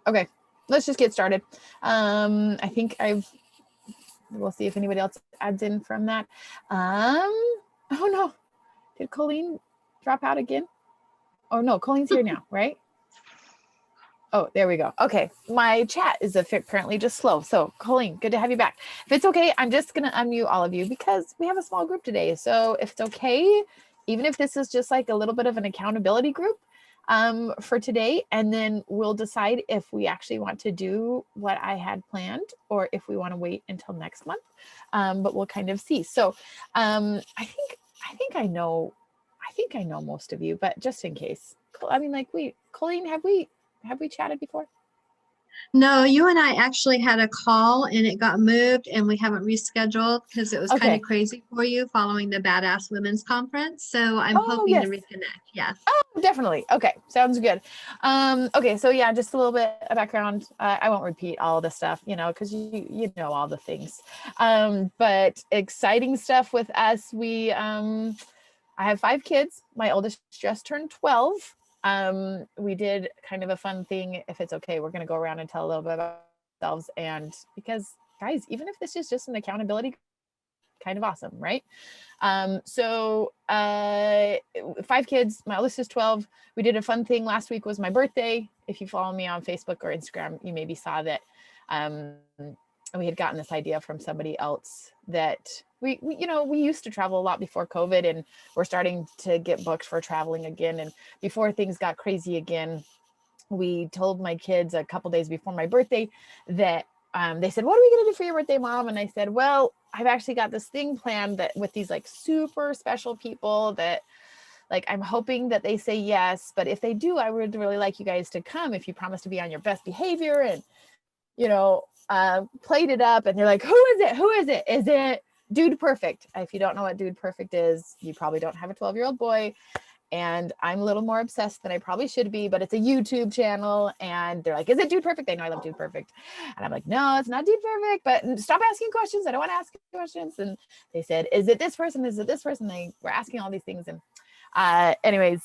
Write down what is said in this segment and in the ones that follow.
Okay, let's just get started. I think we'll see if anybody else adds in from that. Oh no, did Colleen drop out again? Oh no, Colleen's here now, right? Oh, there we go. Okay, my chat is apparently just slow. So Colleen, good to have you back. If it's okay, I'm just gonna unmute all of you because we have a small group today. So if it's okay, even if this is just like a little bit of an accountability group for today, and then we'll decide if we actually want to do what I had planned or if we want to wait until next month. But we'll kind of see. So I think I know most of you, but just in case, I mean, like Colleen, have we chatted before? No, you and I actually had a call and it got moved and we haven't rescheduled because it was kind Okay. of crazy for you following the Badass Women's Conference. So I'm hoping to Yes. reconnect. Yes. Oh, definitely. Okay. Sounds good. Okay. So yeah, just a little bit of background. I won't repeat all the stuff, because you know all the things. But exciting stuff with us. I have 5 kids. My oldest just turned 12. We did kind of a fun thing. If it's okay, we're going to go around and tell a little bit about ourselves. And because guys, even if this is just an accountability, kind of awesome, right? So 5 kids, my oldest is 12. We did a fun thing. Last week was my birthday. If you follow me on Facebook or Instagram, you maybe saw that we had gotten this idea from somebody else that we used to travel a lot before COVID, and we're starting to get booked for traveling again. And before things got crazy again, we told my kids a couple days before my birthday that they said, "What are we going to do for your birthday, Mom?" And I said, "Well, I've actually got this thing planned that with these like super special people that like I'm hoping that they say yes, but if they do, I would really like you guys to come if you promise to be on your best behavior." And played it up, and they're like, "Who is it? Who is it? Is it Dude Perfect?" If you don't know what Dude Perfect is, you probably don't have a 12-year-old boy. And I'm a little more obsessed than I probably should be, but it's a YouTube channel. And they're like, "Is it Dude Perfect?" They know I love Dude Perfect. And I'm like, "No, it's not Dude Perfect, but stop asking questions. I don't want to ask questions." And they said, "Is it this person? Is it this person?" They were asking all these things. And anyways,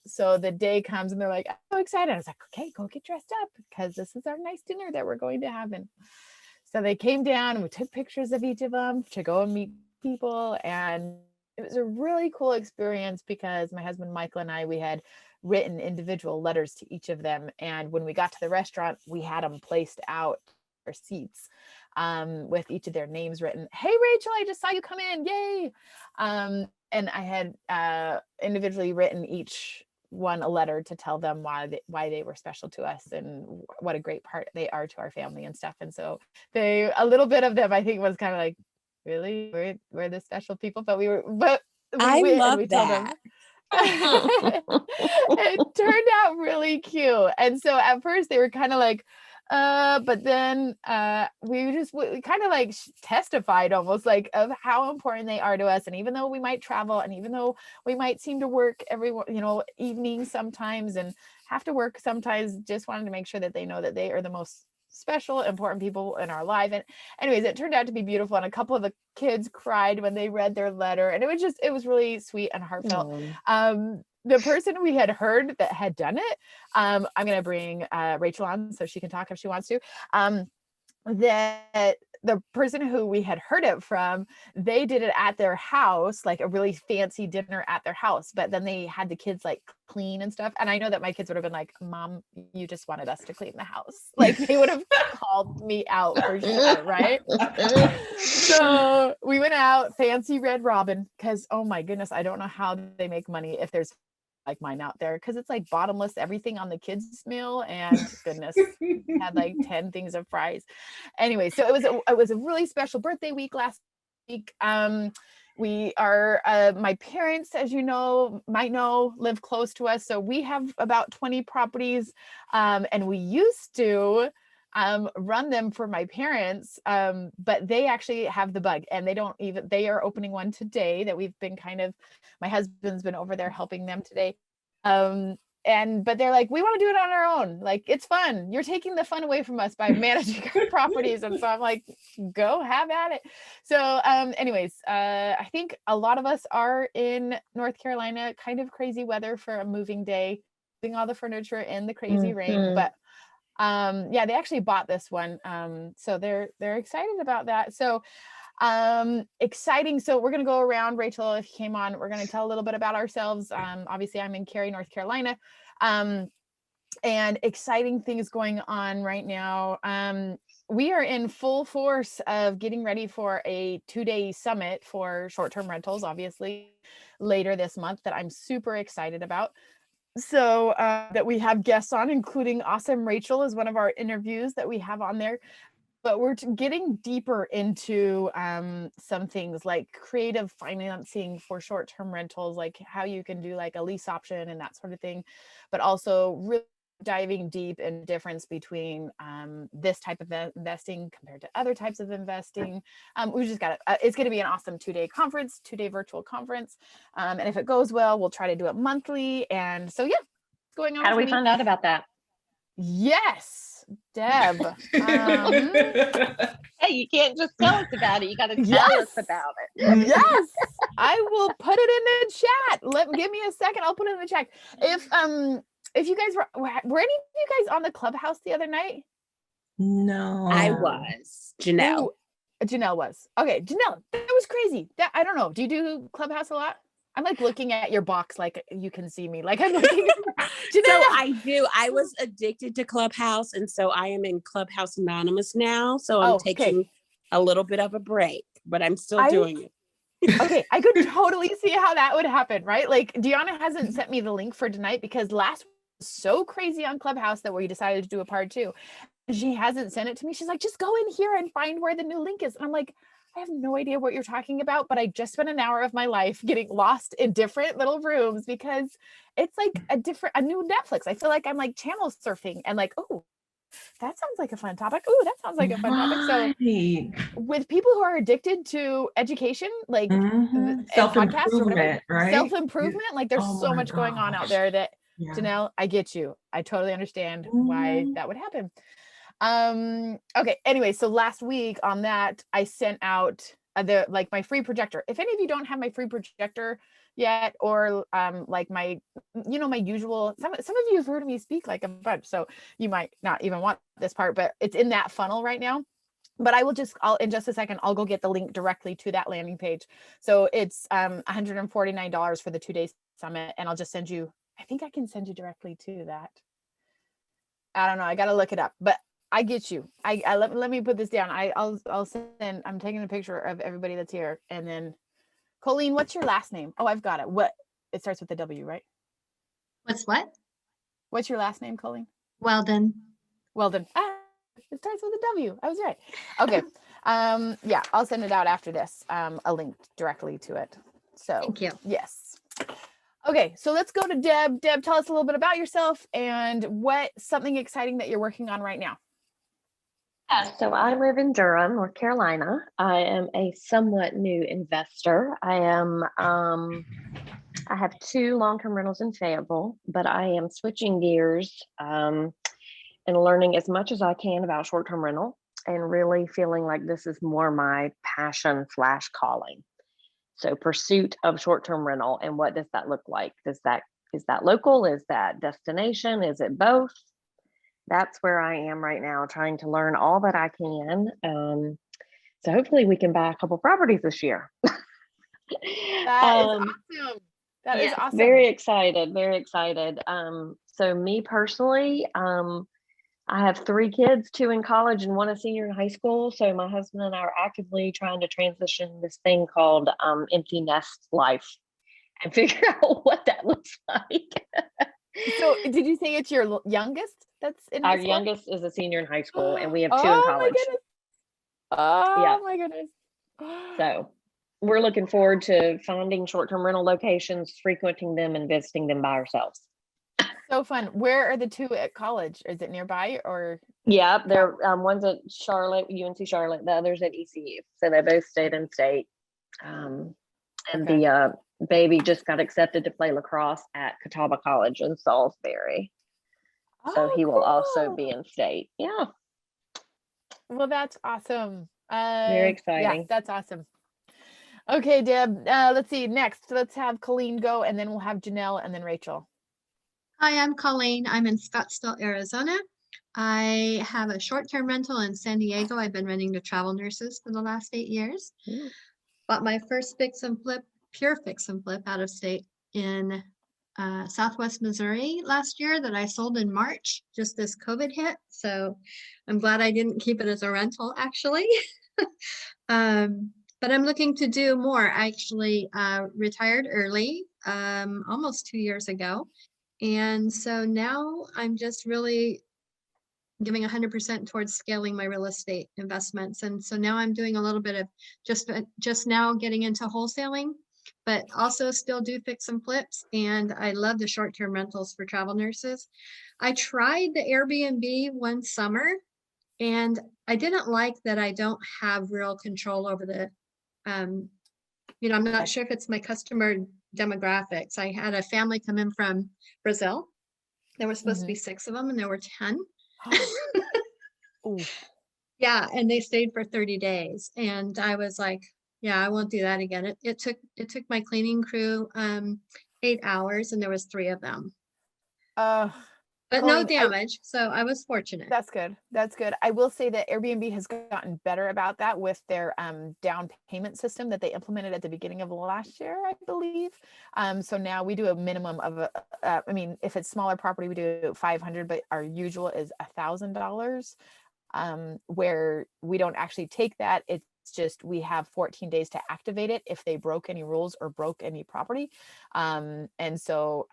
so the day comes and they're like, "I'm so excited." I was like, "Okay, go get dressed up because this is our nice dinner that we're going to have." And so they came down and we took pictures of each of them to go and meet people. And it was a really cool experience because my husband, Michael, and we had written individual letters to each of them. And when we got to the restaurant, we had them placed out our seats with each of their names written. "Hey, Rachel, I just saw you come in. Yay." And I had individually written each one a letter to tell them why they were special to us and what a great part they are to our family and stuff. And so a little bit of them, I think, was kind of like, "Really, we're the special people," but we went and we told them. It turned out really cute. And so at first they were kind of like, but then we kind of like testified almost like of how important they are to us. And even though we might travel, and even though we might seem to work every evenings sometimes and have to work sometimes, just wanted to make sure that they know that they are the most special, important people in our life. And anyways, it turned out to be beautiful. And a couple of the kids cried when they read their letter, and it was really sweet and heartfelt. The person we had heard that had done it, I'm going to bring Rachel on so she can talk if she wants to. That the person who we had heard it from, they did it at their house, like a really fancy dinner at their house, but then they had the kids like clean and stuff. And I know that my kids would have been like, "Mom, you just wanted us to clean the house." Like they would have called me out for sure, right? So we went out, fancy Red Robin, because oh my goodness, I don't know how they make money if there's like mine out there, because it's like bottomless everything on the kids meal, and goodness, had like 10 things of fries. Anyway, so it was a really special birthday week last week. We are my parents, as you might know, live close to us, so we have about 20 properties, and we used to run them for my parents, but they actually have the bug, and they are opening one today that we've been my husband's been over there helping them today. But they're like, "We want to do it on our own. Like, it's fun. You're taking the fun away from us by managing our properties." And so I'm like, "Go have at it." So anyways, I think a lot of us are in North Carolina, kind of crazy weather for a moving day, moving all the furniture in the crazy rain, but Yeah, they actually bought this one. So they're excited about that. So exciting. So we're going to go around. Rachel, if you came on, we're going to tell a little bit about ourselves. Obviously I'm in Cary, North Carolina. And exciting things going on right now. We are in full force of getting ready for a 2-day summit for short-term rentals, obviously later this month, that I'm super excited about. So that we have guests on, including awesome Rachel is one of our interviews that we have on there. But we're getting deeper into some things like creative financing for short-term rentals, like how you can do like a lease option and that sort of thing, but also really diving deep in the difference between this type of investing compared to other types of investing. We just got it's going to be an awesome 2-day conference, 2-day virtual conference. And if it goes well, we'll try to do it monthly. And so, yeah, what's going on? How do we find out about that? Yes, Deb. Hey, you can't just tell us about it. You got to tell Yes. us about it. Yes, I will put it in the chat. Give me a second. I'll put it in the chat. If you guys were any of you guys on the Clubhouse the other night? No, I was. Janelle. Ooh, Janelle was. Okay, Janelle, that was crazy. That I don't know. Do you do Clubhouse a lot? I'm like looking at your box, like you can see me. Like I'm looking at So I do. I was addicted to Clubhouse, and so I am in Clubhouse Anonymous now. So I'm taking a little bit of a break, but I'm still doing it. Okay, I could totally see how that would happen, right? Like Deanna hasn't sent me the link for tonight because last week was so crazy on Clubhouse that we decided to do a part 2. She hasn't sent it to me. She's like, just go in here and find where the new link is. And I'm like, I have no idea what you're talking about, but I just spent an hour of my life getting lost in different little rooms because it's like a new Netflix. I feel like I'm like channel surfing and like, oh, that sounds like a fun topic. Oh, that sounds like a fun topic. So with people who are addicted to education, like self-improvement, right? Self-improvement, like there's so much going on out there that Janelle, I get you. I totally understand why that would happen. Okay, anyway, so last week on that, I sent out my free projector. If any of you don't have my free projector yet, or like my usual, some of you have heard me speak like a bunch, so you might not even want this part, but it's in that funnel right now. But I'll in just a second, I'll go get the link directly to that landing page. So it's $149 for the 2-day summit, and I'll just send you, I think I can send you directly to that. I don't know, I gotta look it up, but I get you. Let me put this down. I'll send, I'm taking a picture of everybody that's here. And then Colleen, what's your last name? Oh, I've got it. It starts with a W, right? What's your last name, Colleen? Weldon. It starts with a W. I was right. Okay. Yeah, I'll send it out after this. A link directly to it. So thank you. Yes. Okay, so let's go to Deb. Deb, tell us a little bit about yourself and something exciting that you're working on right now. So I live in Durham, North Carolina. I am a somewhat new investor. I have 2 long-term rentals in Fayetteville, but I am switching gears and learning as much as I can about short-term rental and really feeling like this is more my passion / calling. So pursuit of short-term rental, and what does that look like? Is that local? Is that destination? Is it both? That's where I am right now, trying to learn all that I can. So hopefully we can buy a couple properties this year. That is awesome. That is awesome. Very excited, very excited. So me personally, I have 3 kids, 2 in college and 1 a senior in high school. So my husband and I are actively trying to transition this thing called empty nest life and figure out what that looks like. So did you say it's your youngest that's in high Our school? youngest is a senior in high school and we have 2 in college. My goodness. So we're looking forward to finding short-term rental locations, frequenting them and visiting them by ourselves. So fun. Where are the 2 at college? Is it nearby or? Yeah, they're one's at Charlotte, UNC Charlotte, the other's at ECU. So they both stayed in state. And the baby just got accepted to play lacrosse at Catawba College in Salisbury. So he will also be in state. Yeah. Well, that's awesome. Very exciting. Yeah, that's awesome. Okay, Deb, let's see. Next, let's have Colleen go, and then we'll have Janelle and then Rachel. Hi, I'm Colleen. I'm in Scottsdale, Arizona. I have a short-term rental in San Diego. I've been renting to travel nurses for the last 8 years. Mm. Bought my first fix and flip, pure fix and flip out of state in Southwest Missouri last year that I sold in March, just as COVID hit. So I'm glad I didn't keep it as a rental actually. But I'm looking to do more. I actually retired early, almost 2 years ago. And so now I'm just really giving 100% towards scaling my real estate investments. And so now I'm doing a little bit of just now getting into wholesaling, but also still do fix and flips. And I love the short-term rentals for travel nurses. I tried the Airbnb one summer and I didn't like that I don't have real control over the, I'm not sure if it's my customer demographics. I had a family come in from Brazil. There were supposed to be 6 of them and there were 10. Yeah, and they stayed for 30 days. And I was like, yeah, I won't do that again. It took my cleaning crew 8 hours and there was 3 of them. But no Colleen, damage. So I was fortunate. That's good. That's good. I will say that Airbnb has gotten better about that with their down payment system that they implemented at the beginning of last year, I believe. So now we do a minimum of, if it's smaller property, we do 500, but our usual is $1,000, where we don't actually take that. It's just we have 14 days to activate it if they broke any rules or broke any property. And so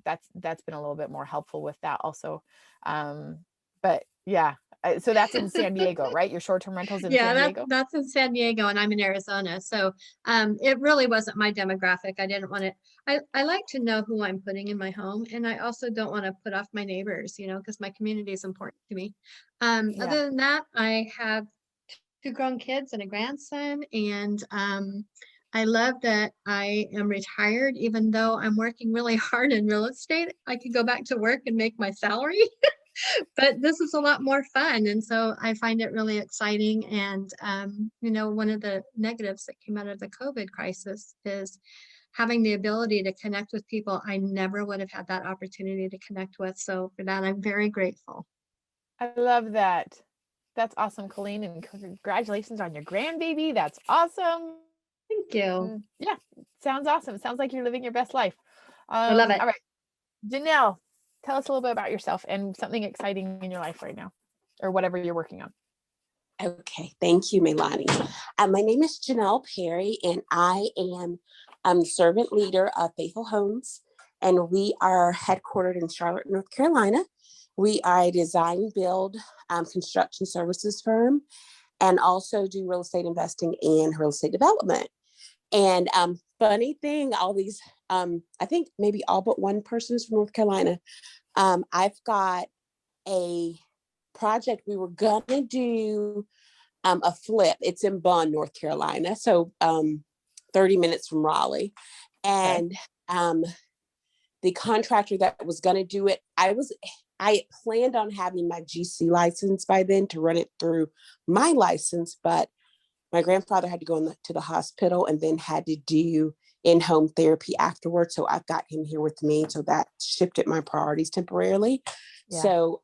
that's been a little bit more helpful with that also. But yeah, so that's in San Diego, right? Your short-term rentals in San Diego? That's in San Diego and I'm in Arizona. So it really wasn't my demographic. I didn't want to, I like to know who I'm putting in my home. And I also don't want to put off my neighbors, because my community is important to me. Other than that, I have 2 grown kids and a grandson. And I love that I am retired, even though I'm working really hard in real estate. I could go back to work and make my salary, but this is a lot more fun. And so I find it really exciting. And, one of the negatives that came out of the COVID crisis is having the ability to connect with people I never would have had that opportunity to connect with. So for that, I'm very grateful. I love that. That's awesome, Colleen, and congratulations on your grandbaby. That's awesome. Thank you. Yeah, sounds awesome. Sounds like you're living your best life. I love it. All right, Janelle, tell us a little bit about yourself and something exciting in your life right now, or whatever you're working on. Okay, thank you, MeiLani. My name is Janelle Perry, and I am servant leader of Faithful Homes, and we are headquartered in Charlotte, North Carolina. We are a design build construction services firm and also do real estate investing and real estate development. And funny thing, all these, I think maybe all but one person is from North Carolina. I've got a project we were gonna do a flip. It's in Bonn, North Carolina. So 30 minutes from Raleigh. And the contractor that was gonna do it, I had planned on having my GC license by then to run it through my license, but my grandfather had to go to the hospital and then had to do in-home therapy afterwards. So I've got him here with me. So that shifted my priorities temporarily. Yeah. So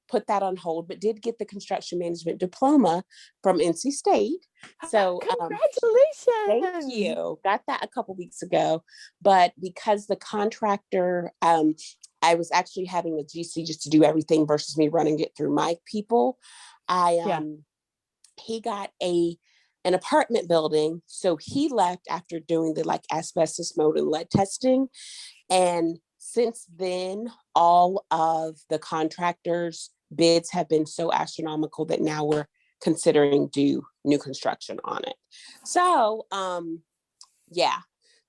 put that on hold, but did get the construction management diploma from NC State. So congratulations. Thank you. Got that a couple weeks ago. But because the contractor, I was actually having a GC just to do everything versus me running it through my people. He got an apartment building. So he left after doing the asbestos, mold, and lead testing. And since then, all of the contractors' bids have been so astronomical that now we're considering do new construction on it. So,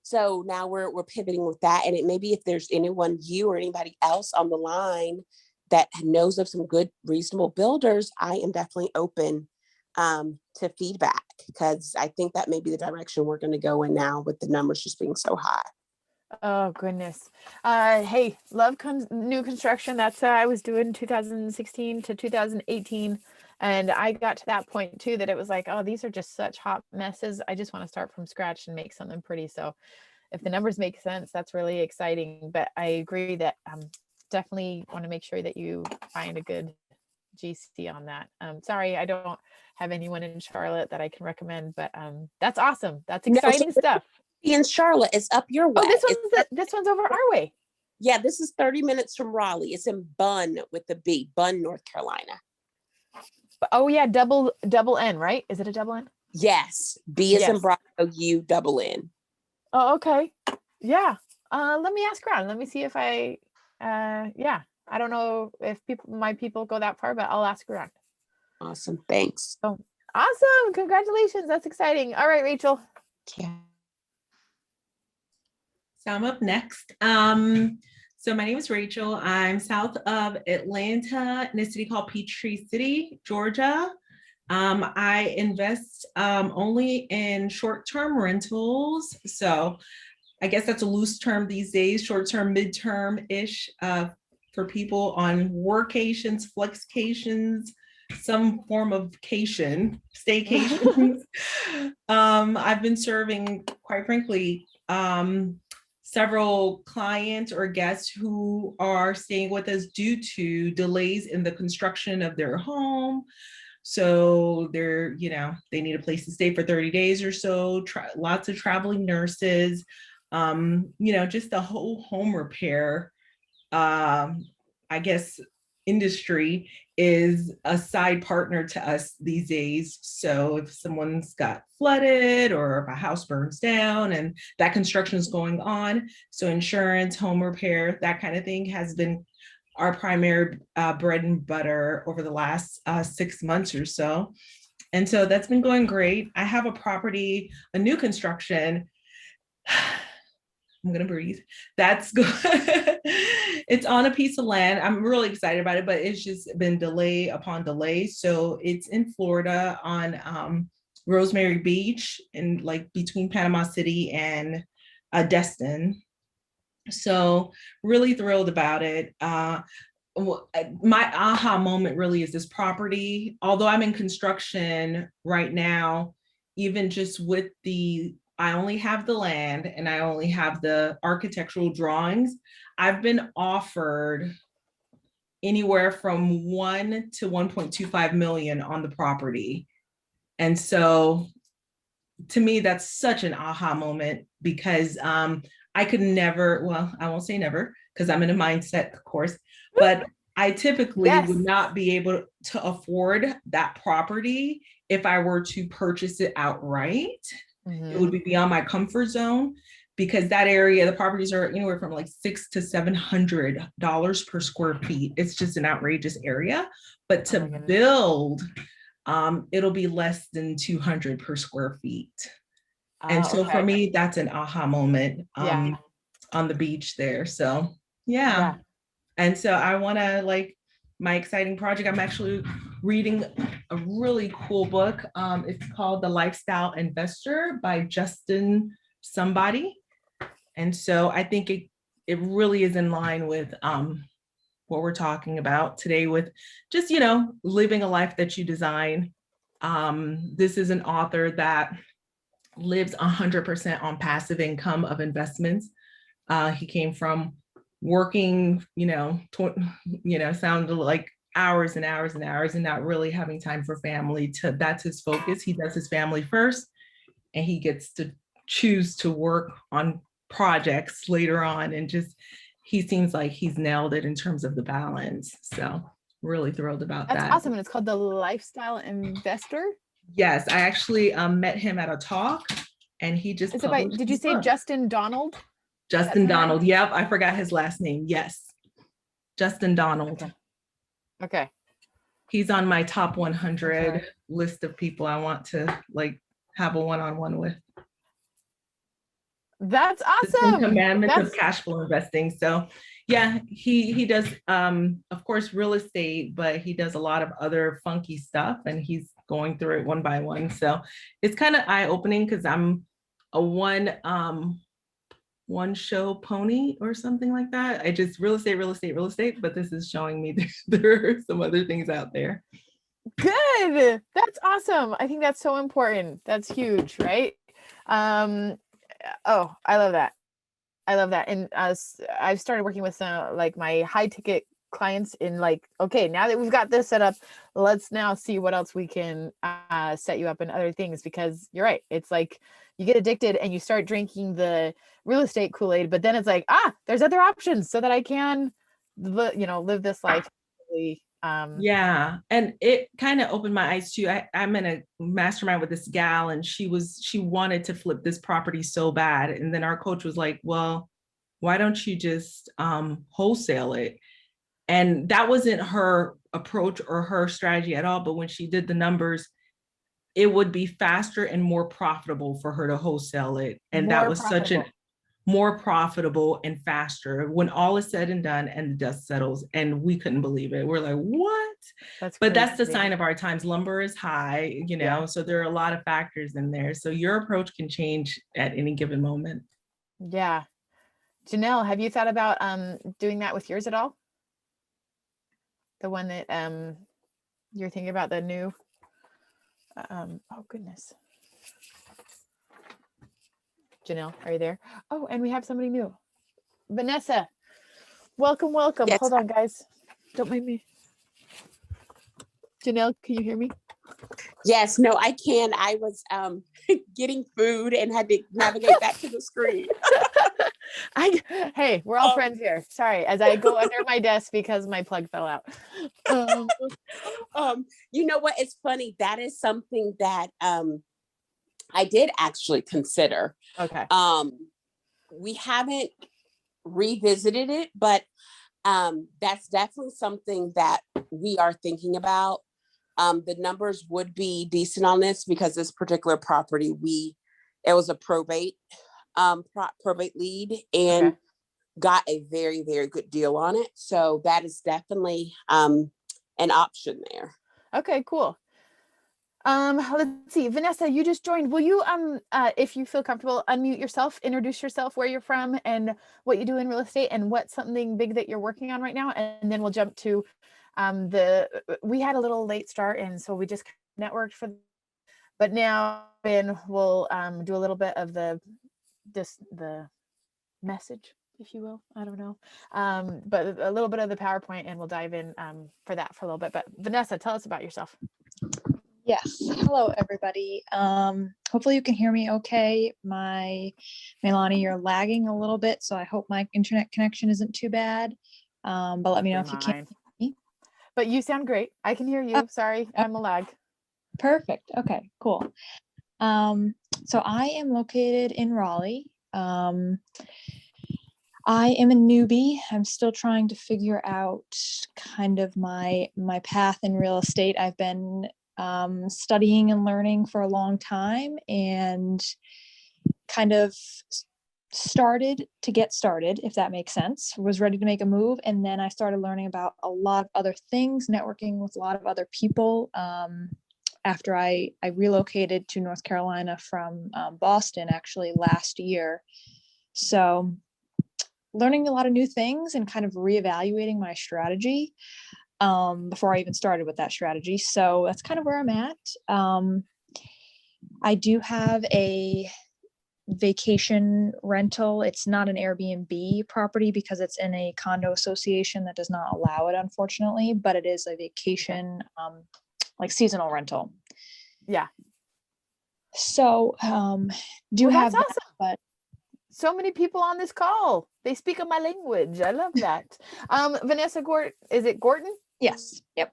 So now we're pivoting with that. And it maybe if there's anyone, you or anybody else on the line that knows of some good, reasonable builders, I am definitely open to feedback, because I think that may be the direction we're going to go in now with the numbers just being so high. Oh goodness. Hey, love new construction. That's I was doing 2016 to 2018. And I got to that point too, that it was like, oh, these are just such hot messes. I just want to start from scratch and make something pretty. So if the numbers make sense, that's really exciting. But I agree that definitely want to make sure that you find a good GC on that. Sorry, I don't have anyone in Charlotte that I can recommend, but that's awesome. That's No, so exciting stuff. in Charlotte, it's up your way. Oh, this one's over our way. Yeah, this is 30 minutes from Raleigh. It's in Bunn with the B, Bunn, North Carolina. Oh yeah, double N, right? Is it a double N? Yes, B is in Yes. Bravo, U double N. Oh, okay. Yeah. Let me ask around. Let me see if I yeah. I don't know if my people go that far, but I'll ask around. Awesome, thanks. Oh, awesome. Congratulations. That's exciting. All right, Rachel. Yeah. So I'm up next. So my name is Rachel. I'm south of Atlanta in a city called Peachtree City, Georgia. I invest only in short-term rentals. So I guess that's a loose term these days, short-term, mid-term-ish for people on workations, flexcations, some form of vacation, staycations. I've been serving, quite frankly, several clients or guests who are staying with us due to delays in the construction of their home. So they're, they need a place to stay for 30 days or so, lots of traveling nurses, just the whole home repair, I guess, industry is a side partner to us these days. So if someone's got flooded or if a house burns down and that construction is going on, so insurance, home repair, that kind of thing has been our primary bread and butter over the last 6 months or so. And so that's been going great. I have a property, a new construction. I'm gonna breathe. That's good. It's on a piece of land. I'm really excited about it, but it's just been delay upon delay. So it's in Florida on Rosemary Beach and like between Panama City and Destin. So really thrilled about it. My aha moment really is this property. Although I'm in construction right now, even just with I only have the land and I only have the architectural drawings, I've been offered anywhere from 1 to 1.25 million on the property. And so to me, that's such an aha moment because I could never, well, I won't say never because I'm in a mindset, of course, but I typically would not be able to afford that property if I were to purchase it outright. It would be beyond my comfort zone because that area, the properties are anywhere from like $600 to $700 per square feet. It's just an outrageous area, but to build, it'll be less than 200 per square feet. And so for me, that's an aha moment on the beach there. So yeah. And so I want to my exciting project, I'm actually reading a really cool book. It's called The Lifestyle Investor by Justin somebody. And so I think it really is in line with what we're talking about today with just, living a life that you design. This is an author that lives 100% on passive income of investments. He came from working, sounded like hours and hours and hours and not really having time for family. That's his focus. He does his family first and he gets to choose to work on projects later on. And just, he seems like he's nailed it in terms of the balance. So really thrilled about that. That's awesome. And it's called The Lifestyle Investor. Yes, I actually met him at a talk and he just published did you say book. Justin Donald? Justin Donald. Right? Yep, I forgot his last name. Yes, Justin Donald. Okay. He's on my top 100 list of people I want to have a one-on-one with. That's awesome. The commandments of cash flow investing. So yeah, he does of course real estate, but he does a lot of other funky stuff and he's going through it one by one. So it's kind of eye-opening because I'm a one show pony or something like that. I just real estate, but this is showing me there are some other things out there. Good. That's awesome. I think that's so important. That's huge, right? Oh, I love that. And I've started working with my high ticket clients in like, okay, now that we've got this set up, let's now see what else we can set you up in other things, because you're right. It's like you get addicted and you start drinking the real estate Kool-Aid, but then it's like, there's other options so that I can, live this life. Yeah. And it kind of opened my eyes too. I'm in a mastermind with this gal, and she wanted to flip this property so bad. And then our coach was like, well, why don't you just wholesale it? And that wasn't her approach or her strategy at all. But when she did the numbers, it would be faster and more profitable for her to wholesale it. And that was such an more profitable and faster when all is said and done and the dust settles. And we couldn't believe it. We're like, what? But that's the sign of our times. Lumber is high, so there are a lot of factors in there. So your approach can change at any given moment. Yeah. Janelle, have you thought about doing that with yours at all? The one that you're thinking about, the new oh goodness. Janelle, are you there? Oh, and we have somebody new. Vanessa, welcome. Yes. Hold on, guys. Don't mind me. Janelle, can you hear me? Yes, no, I can. I was getting food and had to navigate back to the screen. Hey, we're all friends here. Sorry, as I go under my desk because my plug fell out. You know what? It's funny. That is something that I did actually consider. Okay. We haven't revisited it, but that's definitely something that we are thinking about. The numbers would be decent on this because this particular property, it was a probate lead and got a very, very good deal on it. So that is definitely an option there. Okay, cool. Let's see, Vanessa, you just joined. Will you, if you feel comfortable, unmute yourself, introduce yourself, where you're from and what you do in real estate and what's something big that you're working on right now. And then we'll jump to we had a little late start. And so we just networked but now we'll do a little bit of the message, if you will. I don't know. But a little bit of the PowerPoint, and we'll dive in for that for a little bit. But Vanessa, tell us about yourself. Yes. Hello, everybody. Hopefully you can hear me okay. MeiLani, you're lagging a little bit, so I hope my internet connection isn't too bad. But let me know if you can't hear me. But you sound great. I can hear you. Sorry, I'm a lag. Perfect. Okay, cool. So I am located in Raleigh. I am a newbie. I'm still trying to figure out kind of my path in real estate. I've been studying and learning for a long time, and kind of started to get started, if that makes sense. Was ready to make a move, and then I started learning about a lot of other things, networking with a lot of other people. After I relocated to North Carolina from Boston actually last year. So learning a lot of new things and kind of reevaluating my strategy before I even started with that strategy. So that's kind of where I'm at. I do have a vacation rental. It's not an Airbnb property because it's in a condo association that does not allow it, unfortunately, but it is a vacation, like seasonal rental. Yeah. So do well, have that's that, awesome. But so many people on this call, they speak of my language. I love that. Vanessa is it Gorton? Yes. Yep.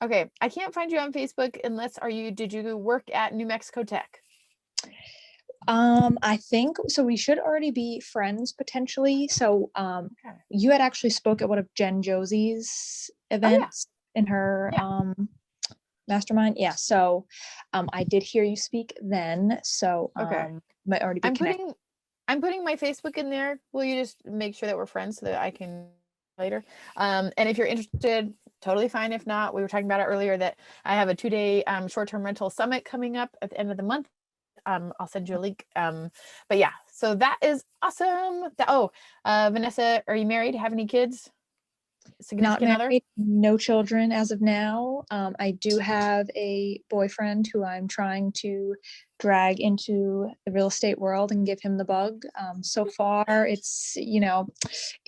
Okay. I can't find you on Facebook unless did you work at New Mexico Tech? I think so. We should already be friends potentially. So you had actually spoke at one of Jen Josie's events in her mastermind. Yeah. So I did hear you speak then. So might already be connected. I'm putting my Facebook in there. Will you just make sure that we're friends so that I can later? And if you're interested, totally fine. If not, we were talking about it earlier that I have a 2-day short-term rental summit coming up at the end of the month. I'll send you a link. But yeah, so that is awesome. Vanessa, are you married? Have any kids? Not significant other? married, no children as of now. I do have a boyfriend who I'm trying to drag into the real estate world and give him the bug. So far, it's, you know,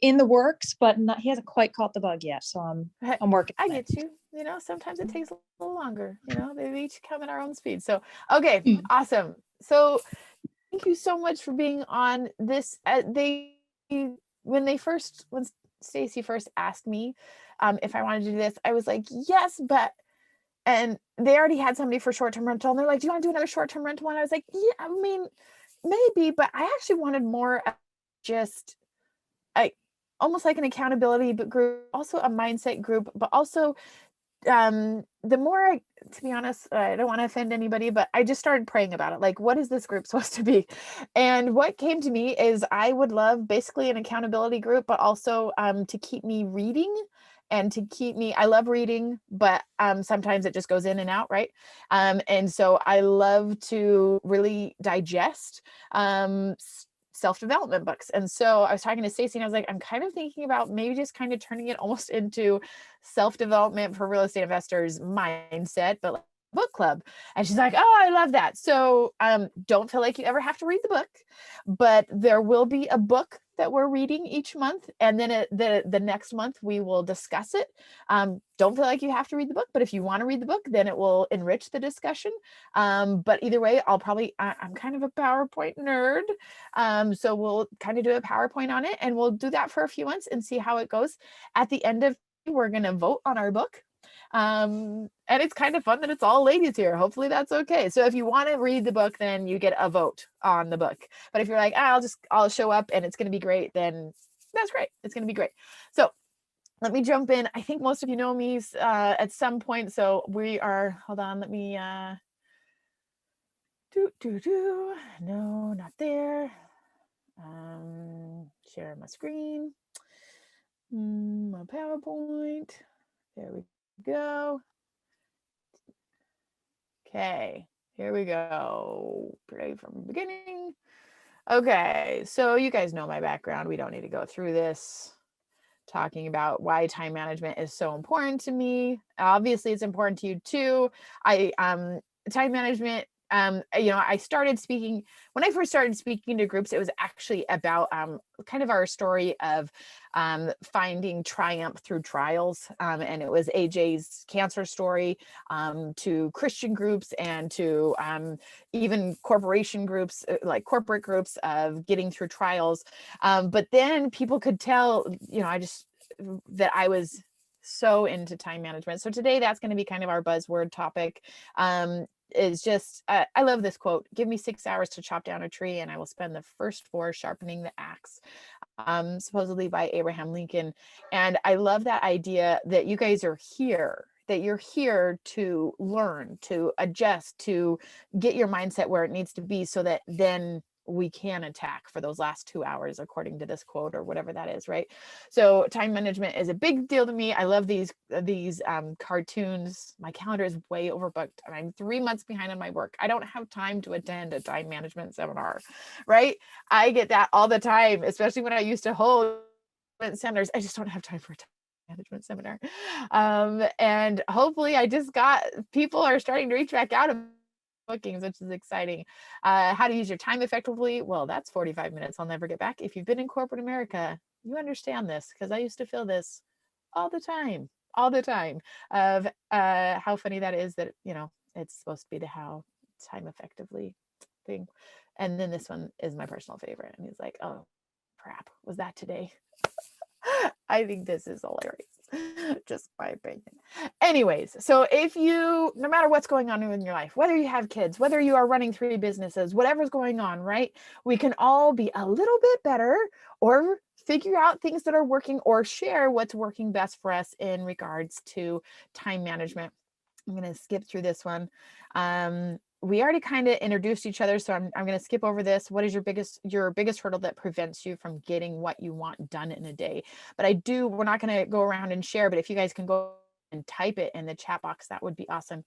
in the works, but not, he hasn't quite caught the bug yet. So I'm working I on it. get you. You know, sometimes it takes a little longer. You know, they each come at our own speed. So, okay, Mm. awesome. So, thank you so much for being on this. When Stacy first asked me if I wanted to do this, I was like, yes, but and they already had somebody for short-term rental, and they're like, do you want to do another short-term rental one? I was like, yeah, I mean, maybe, but I actually wanted more of just I almost like an accountability group, also a mindset group, but also the more to be honest, I don't want to offend anybody, but I just started praying about it. Like, what is this group supposed to be? And what came to me is I would love basically an accountability group, but also to keep me reading and to keep me, I love reading, but sometimes it just goes in and out, right? And so I love to really digest self-development books. And so I was talking to Stacey and I was like, I'm kind of thinking about maybe just kind of turning it almost into self-development for real estate investors mindset, but like book club. And she's like, oh, I love that. So don't feel like you ever have to read the book, but there will be a book that we're reading each month. And then the next month we will discuss it. Don't feel like you have to read the book, but if you want to read the book, then it will enrich the discussion. But either way, I'm kind of a PowerPoint nerd. So we'll kind of do a PowerPoint on it and we'll do that for a few months and see how it goes. At the end of we're going to vote on our book. And it's kind of fun that it's all ladies here. Hopefully that's okay. So if you want to read the book, then you get a vote on the book. But if you're like, I'll show up and it's going to be great, then that's great. It's going to be great. So let me jump in. I think most of you know me at some point. So hold on, let me, no, not there. Share my screen. My PowerPoint. There we go. Okay, here we go. Play from the beginning. Okay, so you guys know my background. We don't need to go through this. Talking about why time management is so important to me. Obviously, it's important to you too. Time management. I started speaking when I first started speaking to groups. It was actually about kind of our story of finding triumph through trials, and it was AJ's cancer story to Christian groups and to even corporation groups, like corporate groups, of getting through trials. But then people could tell, that I was so into time management. So today that's going to be kind of our buzzword topic. Is just, I love this quote: give me 6 hours to chop down a tree and I will spend the first 4 sharpening the axe. Supposedly by Abraham Lincoln. And I love that idea that you guys are here, that you're here to learn, to adjust, to get your mindset where it needs to be so that then we can attack for those last 2 hours, according to this quote or whatever that is, right? So time management is a big deal to me. I love these cartoons. My calendar is way overbooked and I'm 3 months behind on my work. I don't have time to attend a time management seminar, right? I get that all the time, especially when I used to hold seminars. I just don't have time for a time management seminar. And hopefully people are starting to reach back out bookings, which is exciting. How to use your time effectively. Well, that's 45 minutes I'll never get back. If you've been in corporate America, you understand this, because I used to feel this all the time of how funny that is, that, it's supposed to be the how time effectively thing. And then this one is my personal favorite. And he's like, oh, crap, was that today? I think this is hilarious. Just my opinion. Anyways, so no matter what's going on in your life, whether you have kids, whether you are running 3 businesses, whatever's going on, right? We can all be a little bit better, or figure out things that are working, or share what's working best for us in regards to time management. I'm going to skip through this one. We already kind of introduced each other, so I'm going to skip over this. What is your biggest hurdle that prevents you from getting what you want done in a day? But we're not going to go around and share, but if you guys can go and type it in the chat box, that would be awesome.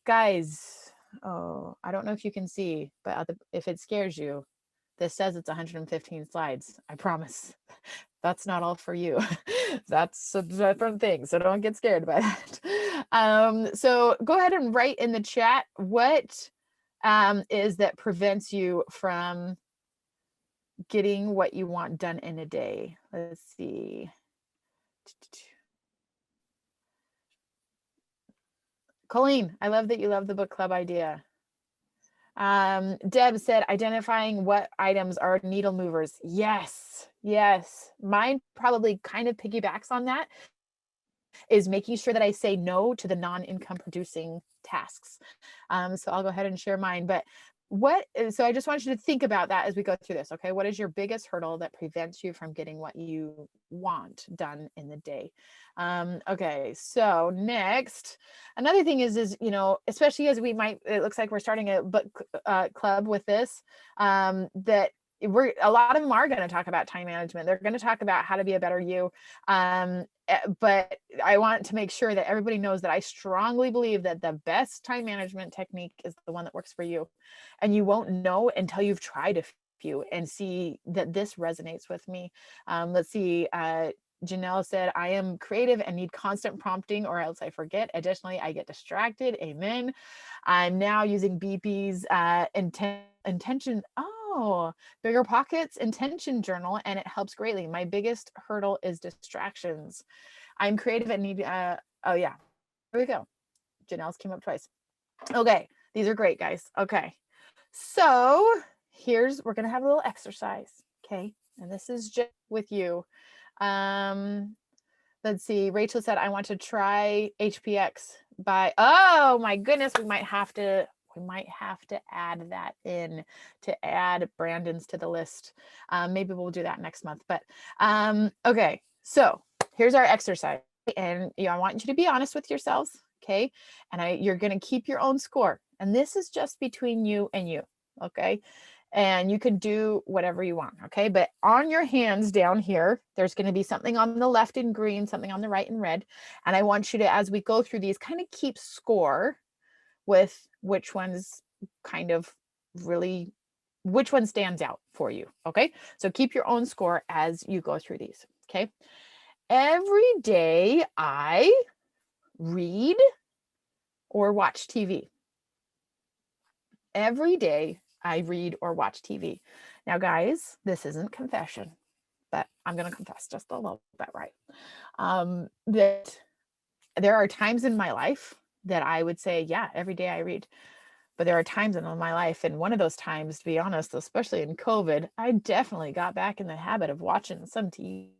Guys, I don't know if you can see, but if it scares you, This says it's 115 slides. I promise. That's not all for you. That's a different thing. So don't get scared by that. So go ahead and write in the chat what is that prevents you from getting what you want done in a day. Let's see. Colleen, I love that you love the book club idea. Deb said identifying what items are needle movers. Yes, yes. Mine probably kind of piggybacks on that, is making sure that I say no to the non-income producing tasks. So I'll go ahead and share mine. But so I just want you to think about that as we go through this. Okay, what is your biggest hurdle that prevents you from getting what you want done in the day? Okay, so next, another thing is especially as it looks like we're starting a book club with this, that a lot of them are going to talk about time management. They're going to talk about how to be a better you. But I want to make sure that everybody knows that I strongly believe that the best time management technique is the one that works for you. And you won't know until you've tried a few and see that this resonates with me. Let's see. Janelle said, I am creative and need constant prompting or else I forget. Additionally, I get distracted. Amen. I'm now using BP's intention. Oh, Bigger Pockets intention journal, and it helps greatly. My biggest hurdle is distractions. I'm creative and need, oh yeah, here we go. Janelle's came up twice. Okay, these are great, guys. Okay, so we're gonna have a little exercise, okay? And this is just with you. Let's see, Rachel said, I want to try HPX oh my goodness, we might have to add that in to add Brandon's to the list. Maybe we'll do that next month, but okay, so here's our exercise. And I want you to be honest with yourselves, okay? And you're gonna keep your own score. And this is just between you and you, okay? And you can do whatever you want, okay? But on your hands down here, there's gonna be something on the left in green, something on the right in red. And I want you to, as we go through these, kind of keep score with which one's which one stands out for you, okay? So keep your own score as you go through these, okay? Every day I read or watch TV. Every day I read or watch TV. Now, guys, this isn't confession, but I'm going to confess just a little bit, right? That there are times in my life that I would say, yeah, every day I read. But there are times in my life, and one of those times, to be honest, especially in COVID, I definitely got back in the habit of watching some TV.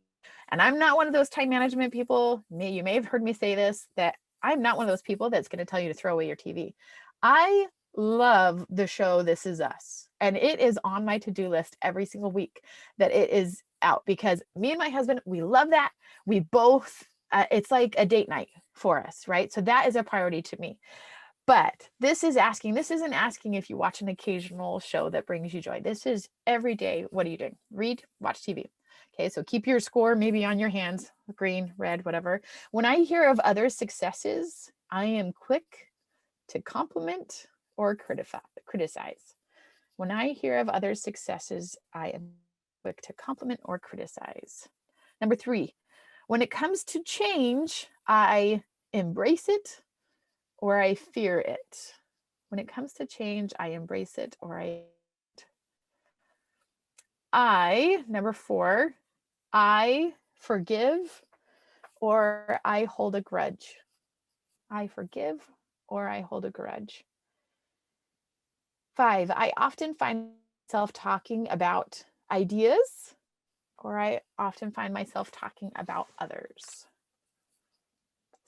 And I'm not one of those time management people. You may have heard me say this, that I'm not one of those people that's going to tell you to throw away your TV. I love the show This Is Us, and it is on my to-do list every single week that it is out, because me and my husband, we love that. We both, it's like a date night for us, right? So that is a priority to me. But this isn't asking if you watch an occasional show that brings you joy. This is every day. What are you doing? Read, watch TV. Okay, so keep your score maybe on your hands, green, red, whatever. When I hear of other successes, I am quick to compliment or criticize. When I hear of other successes, I am quick to compliment or criticize. Number 3, when it comes to change, I embrace it or I fear it. When it comes to change, I embrace it or number 4, I forgive or I hold a grudge. I forgive or I hold a grudge. 5, I often find myself talking about ideas or I often find myself talking about others.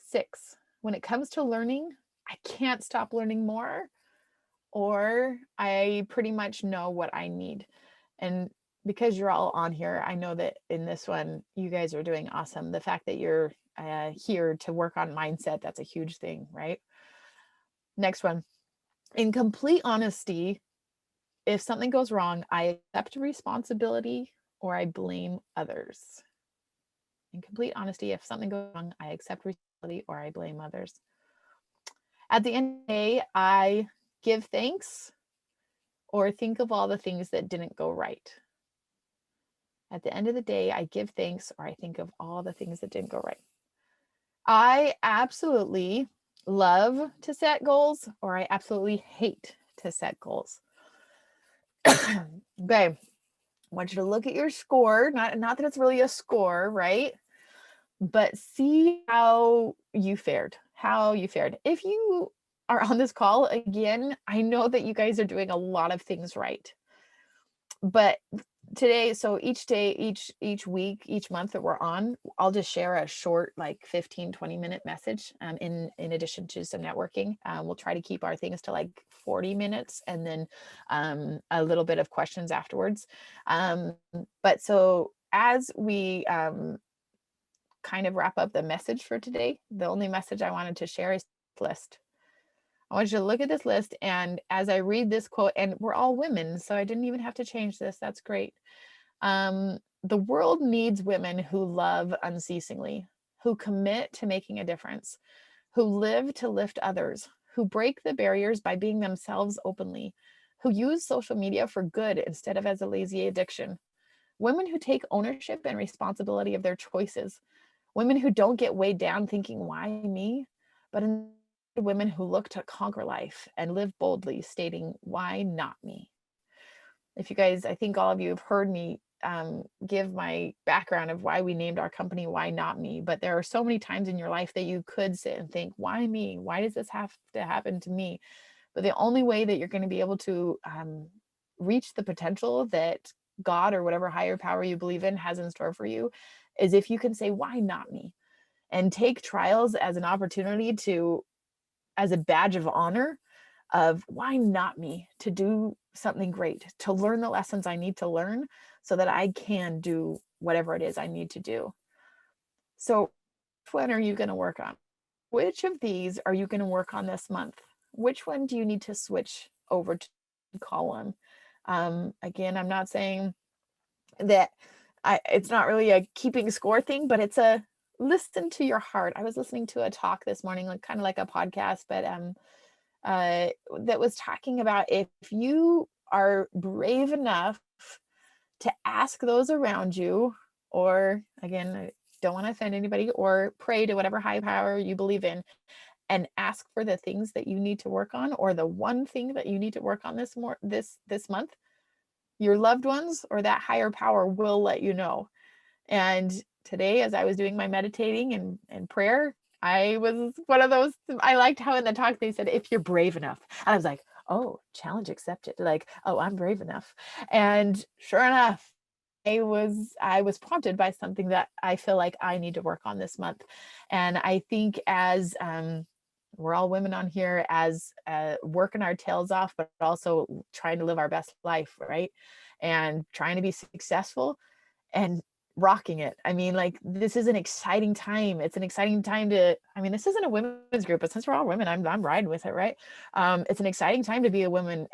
6, when it comes to learning, I can't stop learning more, or I pretty much know what I need. And because you're all on here, I know that in this one, you guys are doing awesome. The fact that you're here to work on mindset, that's a huge thing, right? Next one. In complete honesty, if something goes wrong, I accept responsibility or I blame others. In complete honesty, if something goes wrong, I accept responsibility or I blame others. At the end of the day, I give thanks or think of all the things that didn't go right. At the end of the day, I give thanks, or I think of all the things that didn't go right. I absolutely love to set goals, or I absolutely hate to set goals. Okay, I want you to look at your score, not that it's really a score, right? But see how you fared, If you are on this call again, I know that you guys are doing a lot of things right. But today, so each day, each week, each month that we're on, I'll just share a short, like 15-20 minute message in addition to some networking. We'll try to keep our things to like 40 minutes and then a little bit of questions afterwards. But so as we kind of wrap up the message for today, the only message I wanted to share is this list. I want you to look at this list, and as I read this quote, and we're all women, so I didn't even have to change this. That's great. The world needs women who love unceasingly, who commit to making a difference, who live to lift others, who break the barriers by being themselves openly, who use social media for good instead of as a lazy addiction. Women who take ownership and responsibility of their choices. Women who don't get weighed down thinking, why me? But women who look to conquer life and live boldly, stating, why not me? If you guys, I think all of you have heard me give my background of why we named our company Why Not Me, but there are so many times in your life that you could sit and think, why me? Why does this have to happen to me? But the only way that you're going to be able to reach the potential that God or whatever higher power you believe in has in store for you is if you can say, why not me? And take trials as an opportunity to, as a badge of honor of why not me, to do something great, to learn the lessons I need to learn so that I can do whatever it is I need to do. So which one are you going to work on? Which of these are you going to work on this month? Which one do you need to switch over to column? Again, I'm not saying that it's not really a keeping score thing, but it's a listen to your heart. I was listening to a talk this morning, like kind of like a podcast, but that was talking about if you are brave enough to ask those around you, or again, I don't want to offend anybody, or pray to whatever high power you believe in and ask for the things that you need to work on, or the one thing that you need to work on this month, your loved ones or that higher power will let you know. And today, as I was doing my meditating and prayer, I was one of those, I liked how in the talk they said, if you're brave enough. And I was like, oh, challenge accepted. Like, oh, I'm brave enough. And sure enough, I was prompted by something that I feel like I need to work on this month. And I think as we're all women on here, as working our tails off, but also trying to live our best life, right? And trying to be successful and rocking it. I mean, like, this is an exciting time. It's an exciting time to, I mean, this isn't a women's group, but since we're all women, I'm riding with it, right? It's an exciting time to be a woman,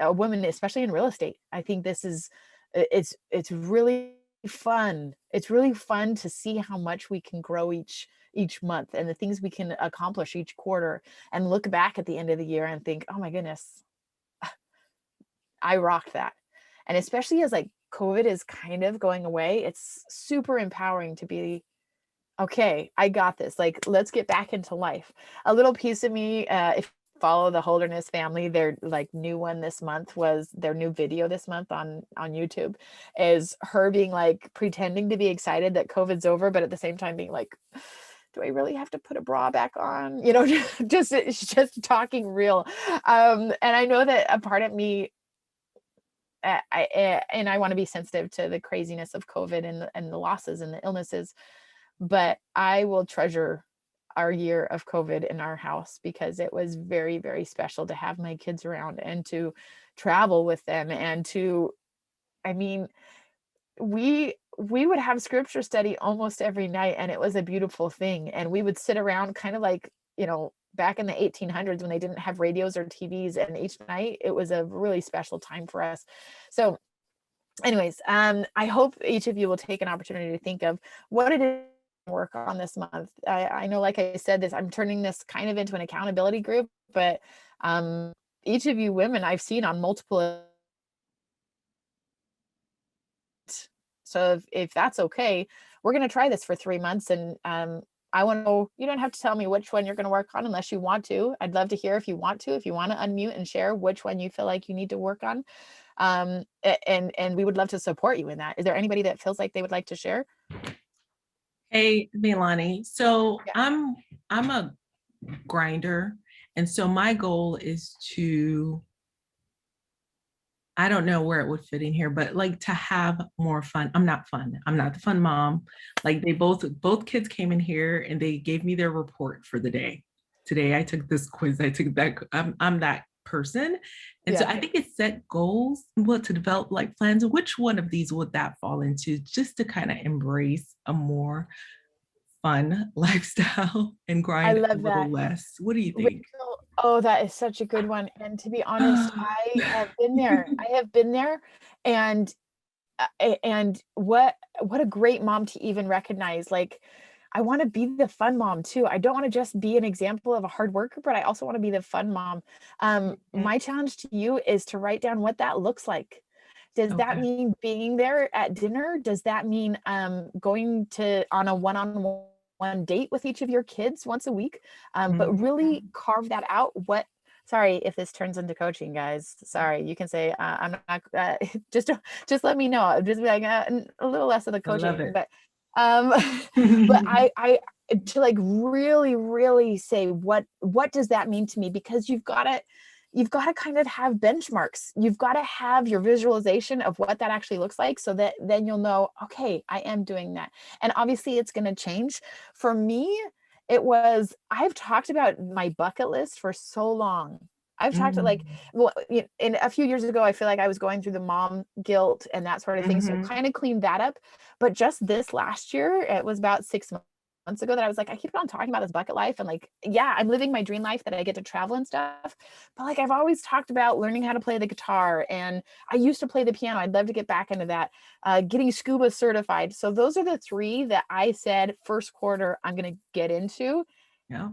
especially in real estate. I think this is, it's really fun. It's really fun to see how much we can grow each month and the things we can accomplish each quarter, and look back at the end of the year and think, oh my goodness, I rocked that. And especially as like COVID is kind of going away, it's super empowering to be, okay, I got this. Like, let's get back into life. A little piece of me, if you follow the Holderness family, their like new one this month was their new video this month on YouTube is her being like pretending to be excited that COVID's over, but at the same time being like, do I really have to put a bra back on? You know, just talking real. And I know that a part of me, I want to be sensitive to the craziness of COVID and the losses and the illnesses, but I will treasure our year of COVID in our house because it was very, very special to have my kids around and to travel with them and to, I mean, we would have scripture study almost every night, and it was a beautiful thing. And we would sit around kind of like, you know, back in the 1800s when they didn't have radios or TVs, and each night it was a really special time for us. So anyways, I hope each of you will take an opportunity to think of what it is to work on this month. I know, like I said, I'm turning this kind of into an accountability group, but each of you women I've seen on multiple So if that's okay, we're going to try this for 3 months. And I want to know, you don't have to tell me which one you're going to work on unless you want to. I'd love to hear if you want to unmute and share which one you feel like you need to work on. And we would love to support you in that. Is there anybody that feels like they would like to share? Hey, MeiLani. So Yeah. I'm a grinder. And so my goal is to, I don't know where it would fit in here, but like to have more fun. I'm not fun. I'm not the fun mom. Like they both kids came in here and they gave me their report for the day. Today I took this quiz. I took that. I'm that person. And so Yeah. I think it's set goals, what to develop like plans. Which one of these would that fall into, just to kind of embrace a more fun lifestyle and I grind a love little that. less? What do you think? Rachel, oh, that is such a good one. And to be honest, I have been there. I have been there. And what a great mom to even recognize. Like, I want to be the fun mom too. I don't want to just be an example of a hard worker, but I also want to be the fun mom. My challenge to you is to write down what that looks like. Does that Okay. mean being there at dinner? Does that mean going to on a one-on-one date with each of your kids once a week? But really carve that out. Sorry if this turns into coaching, guys. Sorry, you can say I'm not. Just let me know. Just be like a little less of the I love coaching, it. but but I to like really say what does that mean to me? Because you've got to kind of have benchmarks. You've got to have your visualization of what that actually looks like, so that then you'll know, okay, I am doing that. And obviously it's going to change. For me, I've talked about my bucket list for so long. I've talked to like, well, in a few years ago, I feel like I was going through the mom guilt and that sort of thing. So kind of cleaned that up. But just this last year, it was about 6 months ago that I was like, I keep on talking about this bucket life. And like, yeah, I'm living my dream life that I get to travel and stuff. But like, I've always talked about learning how to play the guitar. And I used to play the piano. I'd love to get back into that. Getting scuba certified. So those are the 3 that I said first quarter I'm going to get into. Yeah.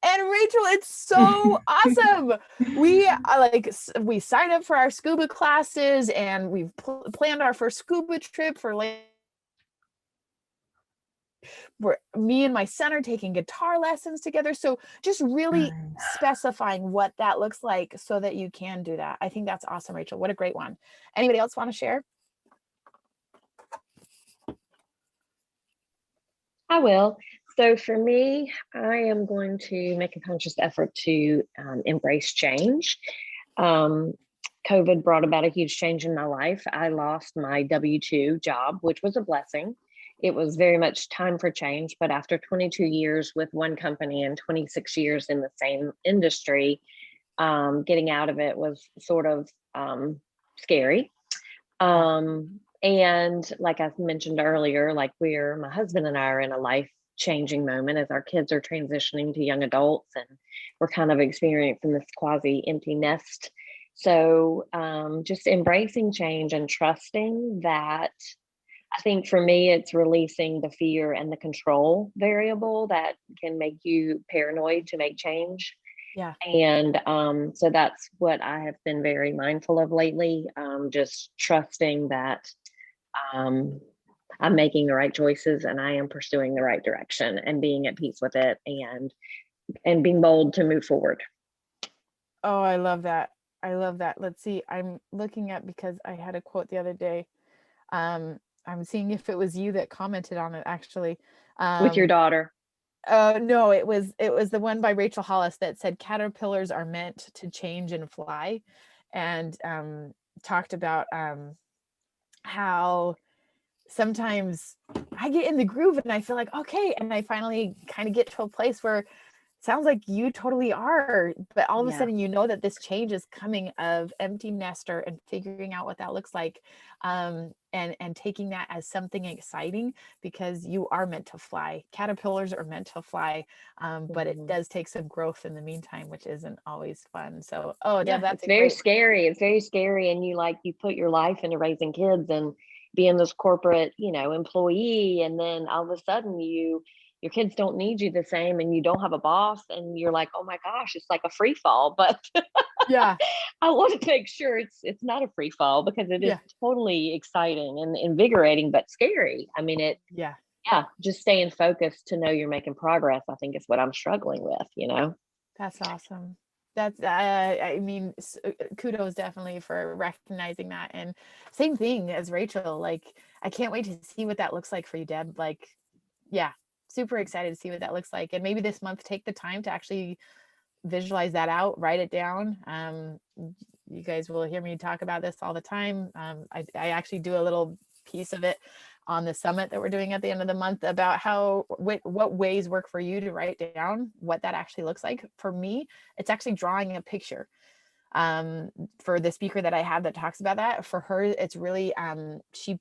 And Rachel, it's so awesome. We signed up for our scuba classes, and we've planned our first scuba trip for like where me and my son are taking guitar lessons together. So just really specifying what that looks like so that you can do that. I think that's awesome, Rachel. What a great one. Anybody else want to share? I will. So for me, I am going to make a conscious effort to embrace change. COVID brought about a huge change in my life. I lost my W-2 job, which was a blessing. It was very much time for change, but after 22 years with one company and 26 years in the same industry, getting out of it was sort of scary. And like I mentioned earlier, like my husband and I are in a life changing moment as our kids are transitioning to young adults, and we're kind of experiencing this quasi empty nest. So just embracing change and trusting that. I think for me, it's releasing the fear and the control variable that can make you paranoid to make change. Yeah. And so that's what I have been very mindful of lately, just trusting that I'm making the right choices and I am pursuing the right direction and being at peace with it, and being bold to move forward. Oh, I love that. I love that. Let's see. I'm looking at, because I had a quote the other day. I'm seeing if it was you that commented on it, actually. With your daughter. No, it was the one by Rachel Hollis that said caterpillars are meant to change and fly, and talked about how sometimes I get in the groove and I feel like, okay, and I finally kind of get to a place where sounds like you totally are, but all of a Yeah. sudden you know that this change is coming of empty nester and figuring out what that looks like, and taking that as something exciting, because you are meant to fly. Caterpillars are meant to fly, but it does take some growth in the meantime, which isn't always fun. So, oh, Deb, Yeah, that's it's a very great. scary. It's very scary. And you put your life into raising kids and being this corporate, employee. And then all of a sudden your kids don't need you the same, and you don't have a boss, and you're like, oh my gosh, it's like a free fall. But Yeah. I want to make sure it's not a free fall, because it is Yeah. totally exciting and invigorating, but scary. I mean, Yeah. just staying focused to know you're making progress, I think, is what I'm struggling with. That's awesome. That's I mean, kudos definitely for recognizing that. And same thing as Rachel. Like, I can't wait to see what that looks like for you, Deb. Like, yeah, super excited to see what that looks like. And maybe this month take the time to actually visualize that out, write it down. You guys will hear me talk about this all the time. I actually do a little piece of it on the summit that we're doing at the end of the month about how what ways work for you to write down what that actually looks like. For me, it's actually drawing a picture. For the speaker that I have that talks about that, for her, it's really she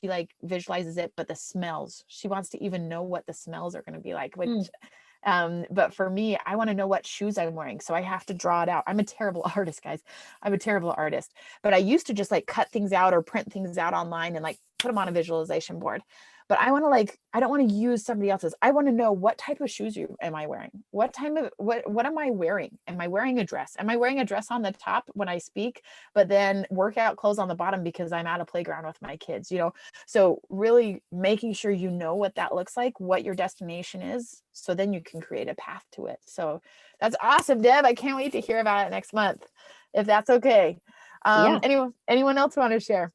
like visualizes it, but the smells, she wants to even know what the smells are going to be like, which but for me, I want to know what shoes I'm wearing, so I have to draw it out. I'm a terrible artist, guys. I'm a terrible artist, but I used to just like cut things out or print things out online and like put them on a visualization board. But I want to I don't want to use somebody else's. I want to know, what type of shoes am I wearing? What am I wearing? Am I wearing a dress? Am I wearing a dress on the top when I speak, but then workout clothes on the bottom because I'm at a playground with my kids, So really making sure you know what that looks like, what your destination is, so then you can create a path to it. So that's awesome, Deb. I can't wait to hear about it next month, if that's okay. Yeah. Anyone else want to share?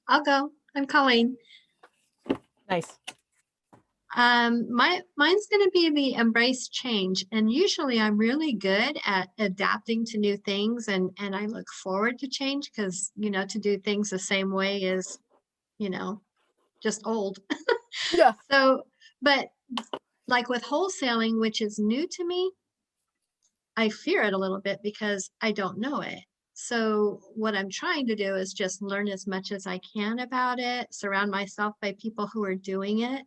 I'll go. I'm Colleen. Nice. Mine's going to be the embrace change. And usually I'm really good at adapting to new things, and I look forward to change, because, to do things the same way is, just old. Yeah. So, but like with wholesaling, which is new to me, I fear it a little bit because I don't know it. So what I'm trying to do is just learn as much as I can about it, surround myself by people who are doing it,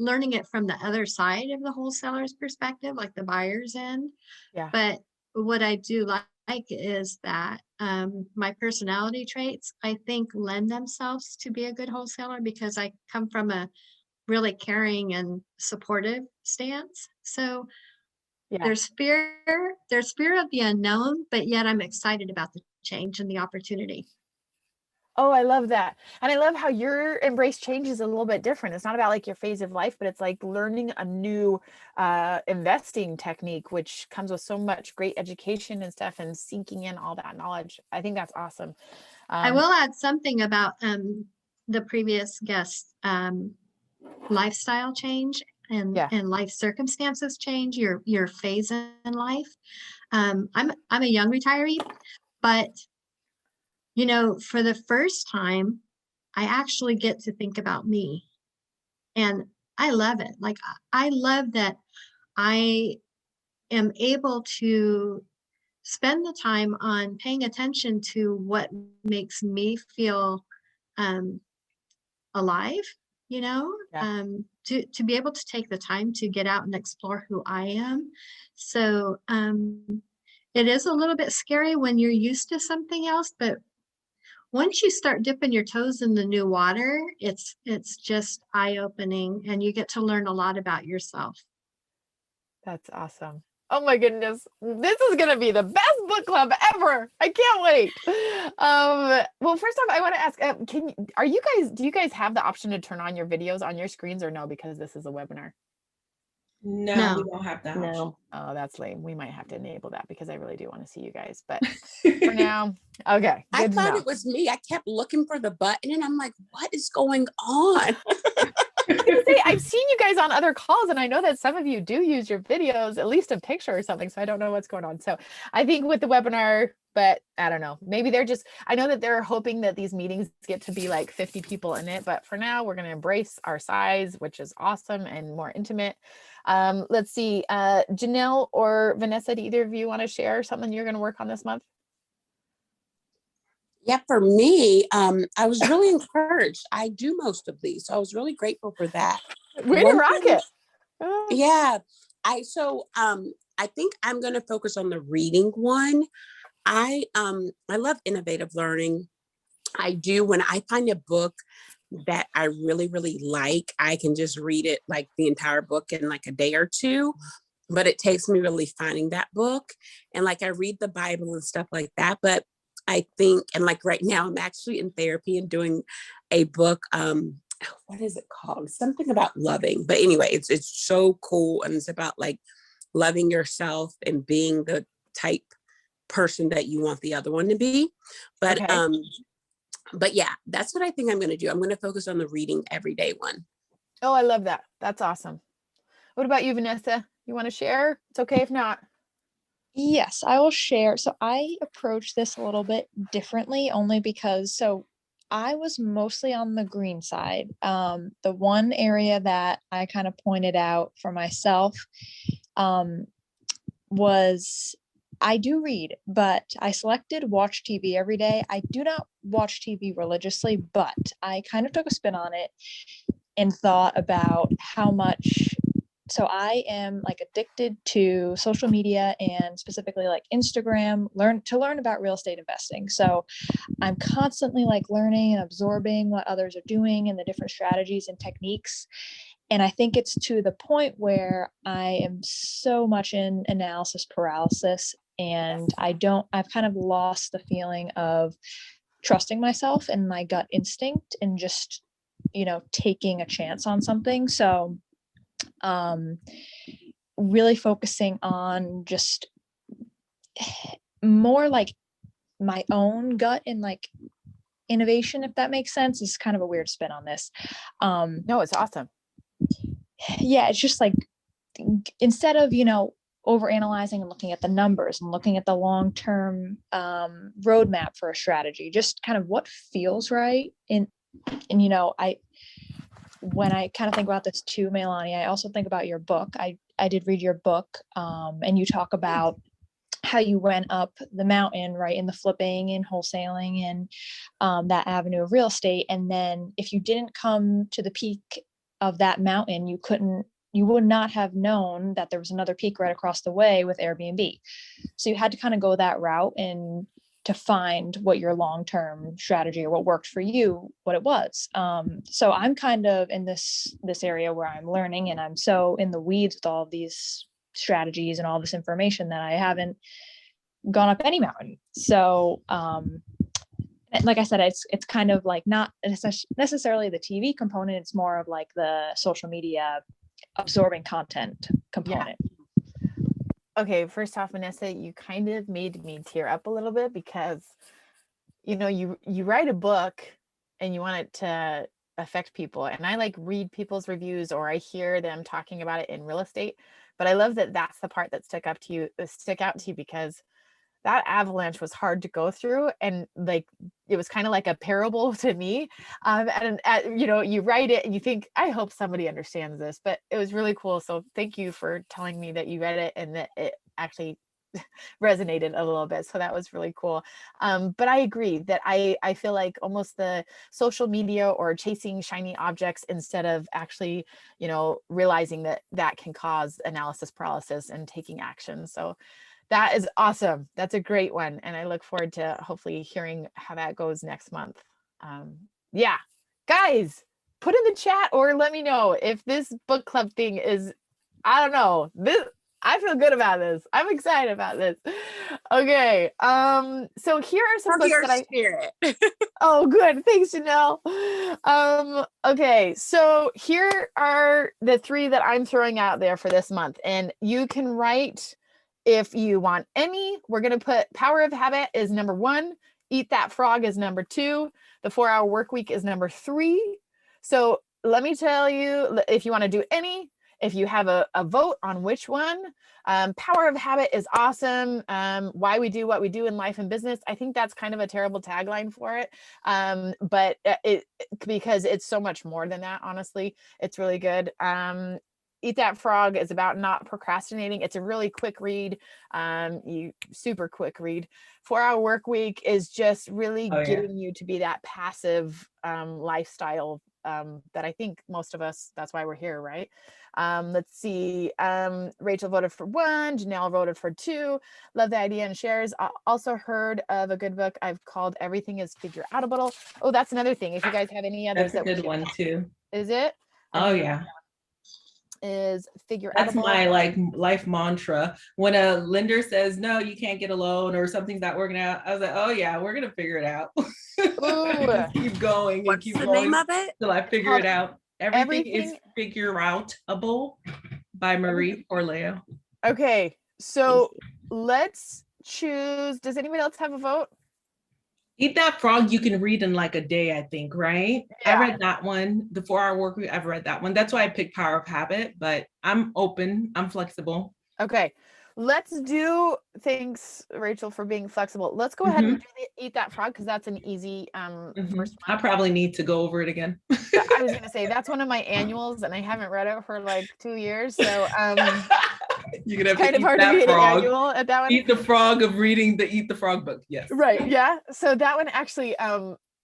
learning it from the other side of the wholesaler's perspective, like the buyer's end. Yeah. But what I do like is that my personality traits, I think, lend themselves to be a good wholesaler, because I come from a really caring and supportive stance. So Yeah. there's fear of the unknown, but yet I'm excited about the change and the opportunity. Oh, I love that. And I love how your embrace change is a little bit different. It's not about like your phase of life, but it's like learning a new investing technique, which comes with so much great education and stuff, and sinking in all that knowledge. I think that's awesome. I will add something about the previous guest, lifestyle change and life circumstances change, your phase in life. I'm a young retiree, but for the first time, I actually get to think about me, and I love it. Like, I love that I am able to spend the time on paying attention to what makes me feel alive, to be able to take the time to get out and explore who I am. So it is a little bit scary when you're used to something else, but once you start dipping your toes in the new water, it's just eye-opening, and you get to learn a lot about yourself. That's awesome. Oh my goodness. This is going to be the best book club ever. I can't wait. Well, first off, I want to ask, do you guys have the option to turn on your videos on your screens, or no, because this is a webinar? No, we don't have that option. No. Oh, that's lame. We might have to enable that, because I really do want to see you guys. But for now, okay. I thought it was me. I kept looking for the button and I'm like, what is going on? I was gonna say, I've seen you guys on other calls, and I know that some of you do use your videos, at least a picture or something. So I don't know what's going on. So I think with the webinar, but I don't know, maybe I know that they're hoping that these meetings get to be like 50 people in it, but for now we're going to embrace our size, which is awesome and more intimate. Let's see, Janelle or Vanessa, do either of you want to share something you're going to work on this month? Yeah, for me, I was really encouraged. I do most of these, so I was really grateful for that. Way to rock it. Yeah. I think I'm going to focus on the reading one. I love innovative learning. I do. When I find a book that I really, really like, I can just read it, like the entire book, in like a day or two. but it takes me really finding that book. And like, I read the Bible and stuff like that, but I think, and like right now I'm actually in therapy and doing a book, what is it called? Something about loving. But anyway, it's so cool. And it's about like loving yourself and being the type person that you want the other one to be. But Okay. but yeah, that's what I think I'm going to do. I'm going to focus on the reading everyday one. Oh, I love that. That's awesome. What about you, Vanessa? You want to share? It's okay if not. Yes, I will share. So I approach this a little bit differently only because I was mostly on the green side. The one area that I kind of pointed out for myself was I do read, but I selected watch TV every day. I do not watch TV religiously, but I kind of took a spin on it and thought about how much. So I am like addicted to social media and specifically like Instagram, learn about real estate investing. So I'm constantly like learning and absorbing what others are doing and the different strategies and techniques. And I think it's to the point where I am so much in analysis paralysis, and I've kind of lost the feeling of trusting myself and my gut instinct and just, taking a chance on something. So really focusing on just more like my own gut and like innovation, if that makes sense. Is kind of a weird spin on this. No, it's awesome. Yeah, it's just like instead of over analyzing and looking at the numbers and looking at the long-term roadmap for a strategy, just kind of what feels right. And when I kind of think about this too, MeiLani, I also think about your book. I did read your book, and you talk about how you went up the mountain, right, in the flipping and wholesaling and that avenue of real estate. And then if you didn't come to the peak of that mountain, you would not have known that there was another peak right across the way with Airbnb. So you had to kind of go that route and to find what your long-term strategy or what worked for you, what it was. So I'm kind of in this area where I'm learning, and I'm so in the weeds with all of these strategies and all this information that I haven't gone up any mountain. So like I said, it's kind of like not necessarily the TV component. It's more of like the social media absorbing content component. Yeah. Okay, first off, Vanessa, you kind of made me tear up a little bit because, you write a book and you want it to affect people. And I like read people's reviews or I hear them talking about it in real estate. But I love that that's the part that stick out to you because that avalanche was hard to go through, and like it was kind of like a parable to me. And you write it and you think, I hope somebody understands this, but it was really cool. So thank you for telling me that you read it and that it actually resonated a little bit. So that was really cool. But I agree that I feel like almost the social media or chasing shiny objects instead of actually, realizing that can cause analysis paralysis and taking action. So that is awesome. That's a great one. And I look forward to hopefully hearing how that goes next month. Yeah, guys, put in the chat or let me know if this book club thing is, I don't know, I feel good about this. I'm excited about this. Okay. So here are some books that spirit. Oh, good. Thanks, Janelle. Okay. So here are the 3 that I'm throwing out there for this month, and you can write if you want any. We're going to put Power of Habit is number 1. Eat That Frog is number 2. The 4-Hour Workweek is number 3. So let me tell you, if you want to do any, if you have a vote on which one, Power of Habit is awesome. Why we do what we do in life and business. I think that's kind of a terrible tagline for it. But because it's so much more than that, honestly, it's really good. Eat That Frog is about not procrastinating. It's a really quick read. Super quick read. 4-Hour Workweek is just really getting you to be that passive lifestyle that I think most of us, that's why we're here, right? Let's see. Rachel voted for 1. Janelle voted for 2. Love the idea and shares. I also heard of a good book I've called Everything is Figure Outable. Oh, that's another thing. If you guys have any others, that's a good one too. Is it? Oh yeah. is figure That's outable. my like life mantra. When a lender says, no, you can't get a loan or something's not working out, I was like, oh yeah, we're gonna figure it out. Just keep going and What's keep the going name of it? till I figure called it out. Everything is Everything. Figure Outable by Marie Forleo. Okay, so let's choose. Does anybody else have a vote? Eat That Frog, you can read in like a day, I think, right? I Yeah. read that one. The 4 Hour Work Week, I've read that one. That's why I picked Power of Habit, but I'm open, I'm flexible. Okay, let's do. Thanks, Rachel, for being flexible. Let's go ahead and do the Eat That Frog because that's an easy first I one. probably need to go over it again. I was gonna say that's one of my annuals, and I haven't read it for like 2 years, so You're gonna have kind to of eat hard to that be an frog. annual at that one. Eat the frog of reading the Eat the Frog book. Yes. Right. Yeah. So that one actually,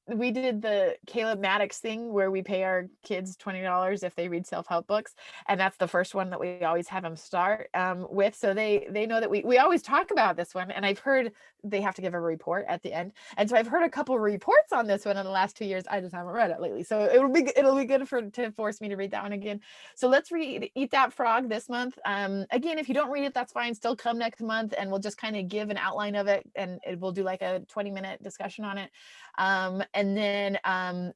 we did the Caleb Maddox thing where we pay our kids $20 if they read self-help books, and that's the first one that we always have them start with. So they know that we always talk about this one, and I've heard they have to give a report at the end, and so I've heard a couple of reports on this one in the last 2 years. I just haven't read it lately, so it'll be good to force me to read that one again. So let's read Eat That Frog this month. Again, if you don't read it, that's fine. Still come next month, and we'll just kind of give an outline of it, and we'll do like a 20-minute discussion on it. And then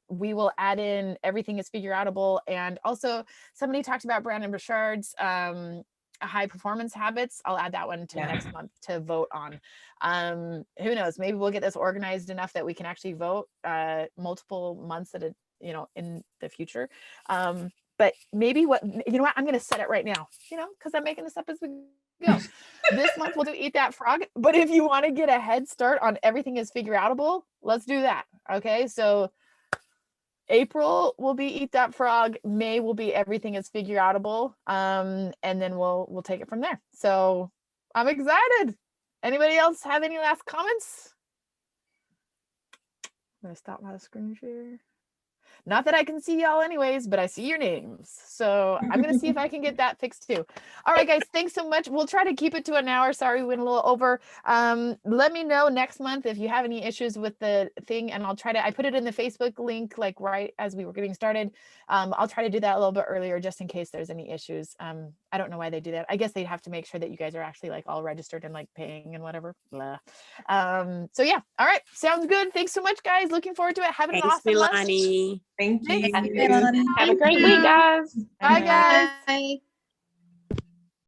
we will add in Everything is Figure Outable. And also somebody talked about Brandon Burchard's high performance habits. I'll add that one to next month to vote on. Who knows, maybe we'll get this organized enough that we can actually vote multiple months at a, in the future. But maybe I'm going to set it right now, because I'm making this up as we go. This month we'll do Eat That Frog, but if you want to get a head start on Everything is Figure Outable, let's do that. Okay, so April will be Eat That Frog, May will be Everything is Figure Outable, and then we'll take it from there. So I'm excited. Anybody else have any last comments? I'm gonna stop my screen share. Not that I can see y'all anyways, but I see your names. So I'm going to see if I can get that fixed too. All right, guys, thanks so much. We'll try to keep it to an hour. Sorry, we went a little over. Let me know next month if you have any issues with the thing, and I put it in the Facebook link, like right as we were getting started. I'll try to do that a little bit earlier just in case there's any issues. I don't know why they do that. I guess they'd have to make sure that you guys are actually like all registered and like paying and whatever. Blah. So yeah. All right. Sounds good. Thanks so much, guys. Looking forward to it. Have an awesome MeiLani. Thank you. Thanks. MeiLani. Have a great week, guys. Bye, guys. Bye.